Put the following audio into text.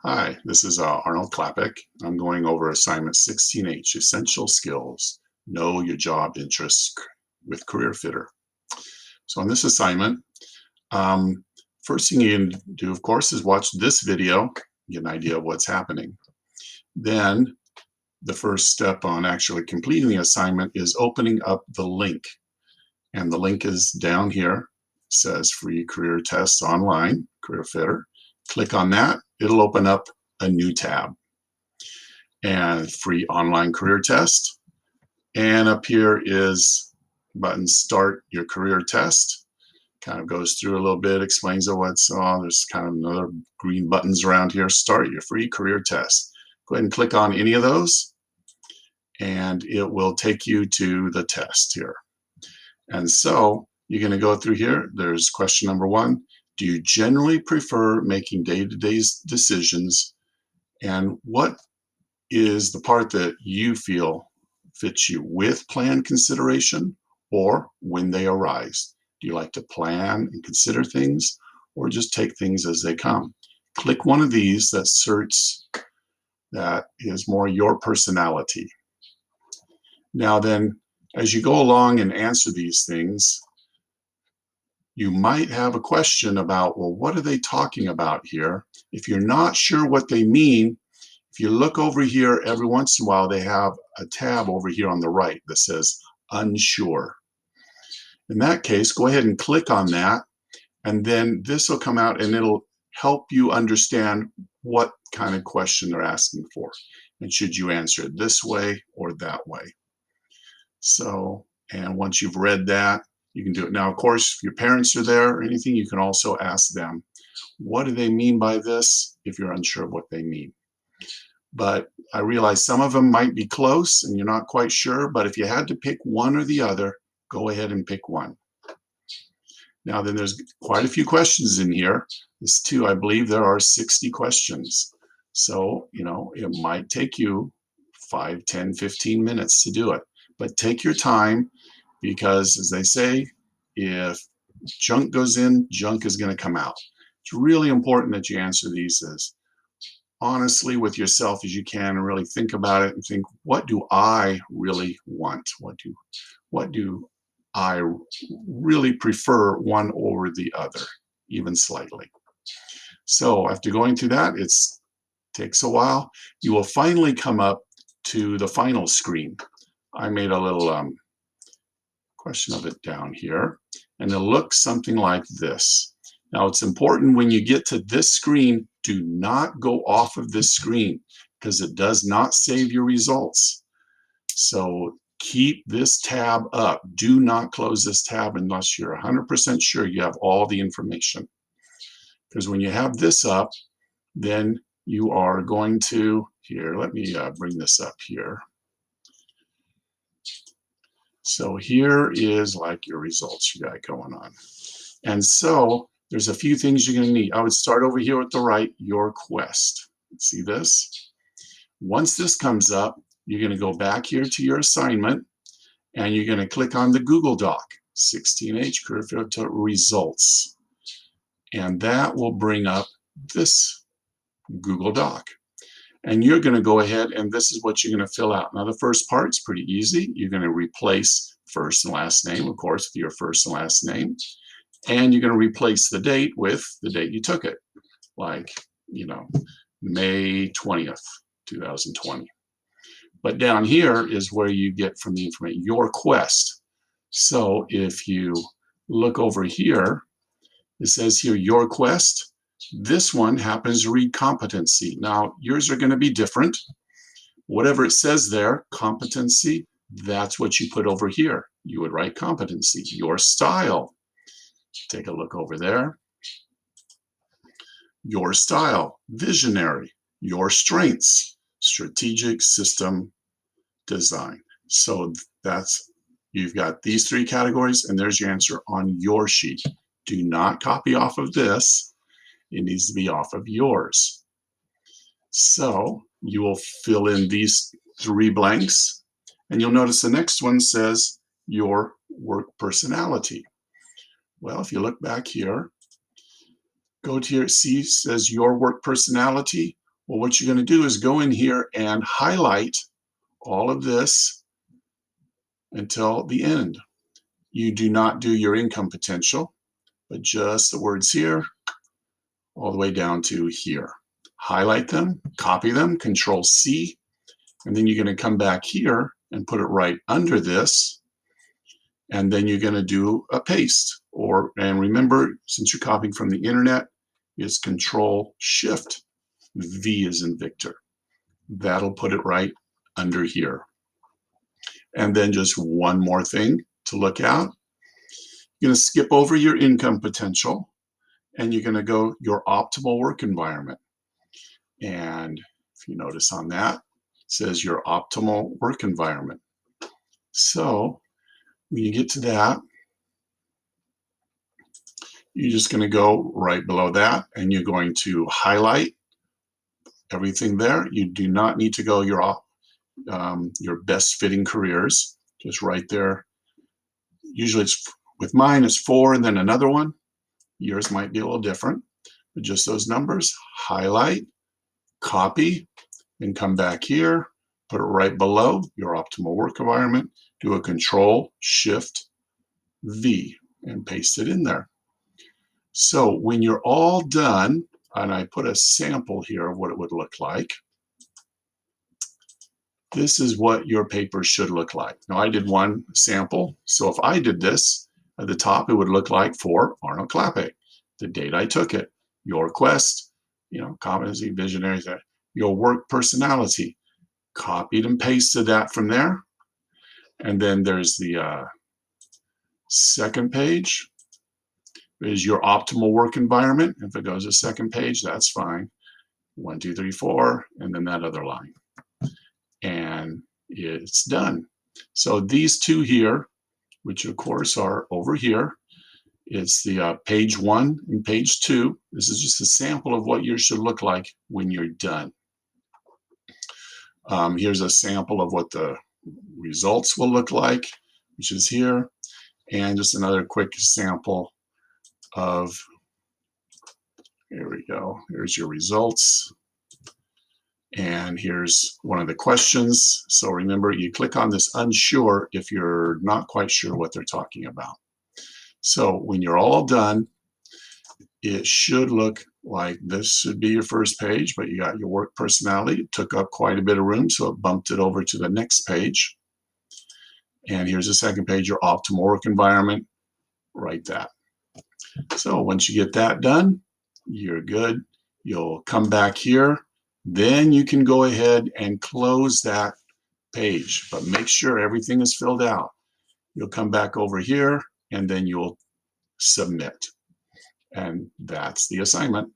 Hi, this is Arnold Klapik. I'm going over assignment 16H, Essential Skills, Know Your Job Interests with Career Fitter. So on this assignment, um, first thing you can do, of course, is watch this video, get an idea of what's happening. Then the first step on actually completing the assignment is opening up the link. And the link is down here. It says Free Career Tests Online, Career Fitter. Click on that. It'll open up a new tab. And free online career test. And up here is button Start Your Career Test. Kind of goes through a little bit, explains what's on. There's kind of another green buttons around here. Start your free career test. Go ahead and click on any of those, and it will take you to the test here. And so you're going to go through here. There's question number 1. Do you generally prefer making day-to-day decisions? And what is the part that you feel fits you with plan consideration or when they arise? Do you like to plan and consider things or just take things as they come? Click one of these that is more your personality. Now then, as you go along and answer these things, you might have a question about, well, what are they talking about here? If you're not sure what they mean, if you look over here, every once in a while, they have a tab over here on the right that says unsure. In that case, go ahead and click on that, and then this will come out and it'll help you understand what kind of question they're asking for. And should you answer it this way or that way? So, and once you've read that, you can do it. Now, of course, if your parents are there or anything, you can also ask them, what do they mean by this, if you're unsure of what they mean. But I realize some of them might be close and you're not quite sure, but if you had to pick one or the other, go ahead and pick one. Now then, there's quite a few questions in here. I believe there are 60 questions. So, it might take you 5, 10, 15 minutes to do it. But take your time because, as they say, if junk goes in, junk is going to come out. It's really important that you answer these as honestly with yourself as you can and really think about it and think, what do I really want? What do I really prefer one over the other, even slightly? So after going through that, it takes a while. You will finally come up to the final screen. I made a little question of it down here, and it'll look something like this. Now, it's important when you get to this screen, do not go off of this screen because it does not save your results. So keep this tab up. Do not close this tab unless you're 100% sure you have all the information. Because when you have this up, then you are going to, here, let me bring this up here. So here is like your results you got going on. And so there's a few things you're going to need. I would start over here at the right, your quest. See this? Once this comes up, you're going to go back here to your assignment, and you're going to click on the Google Doc, 16H Career Fitter Results. And that will bring up this Google Doc. And you're going to go ahead, and this is what you're going to fill out. Now, the first part's pretty easy. You're going to replace first and last name, of course, with your first and last name. And you're going to replace the date with the date you took it, like, May 20th, 2020. But down here is where you get from the information, your quest. So if you look over here, it says here, your quest. This one happens to read competency. Now, yours are going to be different. Whatever it says there, competency, that's what you put over here. You would write competency. Your style. Take a look over there. Your style, visionary. Your strengths, strategic, system, design. So you've got these 3 categories, and there's your answer on your sheet. Do not copy off of this. It needs to be off of yours. So you will fill in these 3 blanks, and you'll notice the next one says your work personality. Well, if you look back here, go to your C, says your work personality. Well, what you're going to do is go in here and highlight all of this until the end. You do not do your income potential, but just the words here all the way down to here. Highlight them, copy them, Control C, and then you're going to come back here and put it right under this, and then you're going to do a paste. And remember, since you're copying from the internet, it's Control Shift V as in Victor. That'll put it right under here. And then just one more thing to look at. You're going to skip over your income potential, and you're going to go your optimal work environment. And if you notice on that, it says your optimal work environment. So when you get to that, you're just going to go right below that, and you're going to highlight everything there. You do not need to go your best fitting careers, just right there. Usually it's, with mine, it's 4 and then another one. Yours might be a little different, but just those numbers, highlight, copy, and come back here, put it right below your optimal work environment, do a Control Shift V and paste it in there. So when you're all done, and I put a sample here of what it would look like, this is what your paper should look like. Now I did one sample, so if I did this, at the top it would look like for Arnold Clappe, the date I took it, your quest, competency, visionary, your work personality. Copied and pasted that from there. And then there's the second page is your optimal work environment. If it goes to second page, that's fine. 1, 2, 3, 4, and then that other line. And it's done. So these two here, which of course are over here, it's the page 1 and page 2. This is just a sample of what yours should look like when you're done. Here's a sample of what the results will look like, which is here, and just another quick sample of, here we go, here's your results, and here's one of the questions. So remember, you click on this unsure if you're not quite sure what they're talking about. So when you're all done, it should look like this. Should be your first page, but you got your work personality. It took up quite a bit of room, so it bumped it over to the next page. And here's the second page, your optimal work environment. Write that. So once you get that done, you're good. You'll come back here. Then you can go ahead and close that page, but make sure everything is filled out. You'll come back over here, and then you'll submit. And that's the assignment.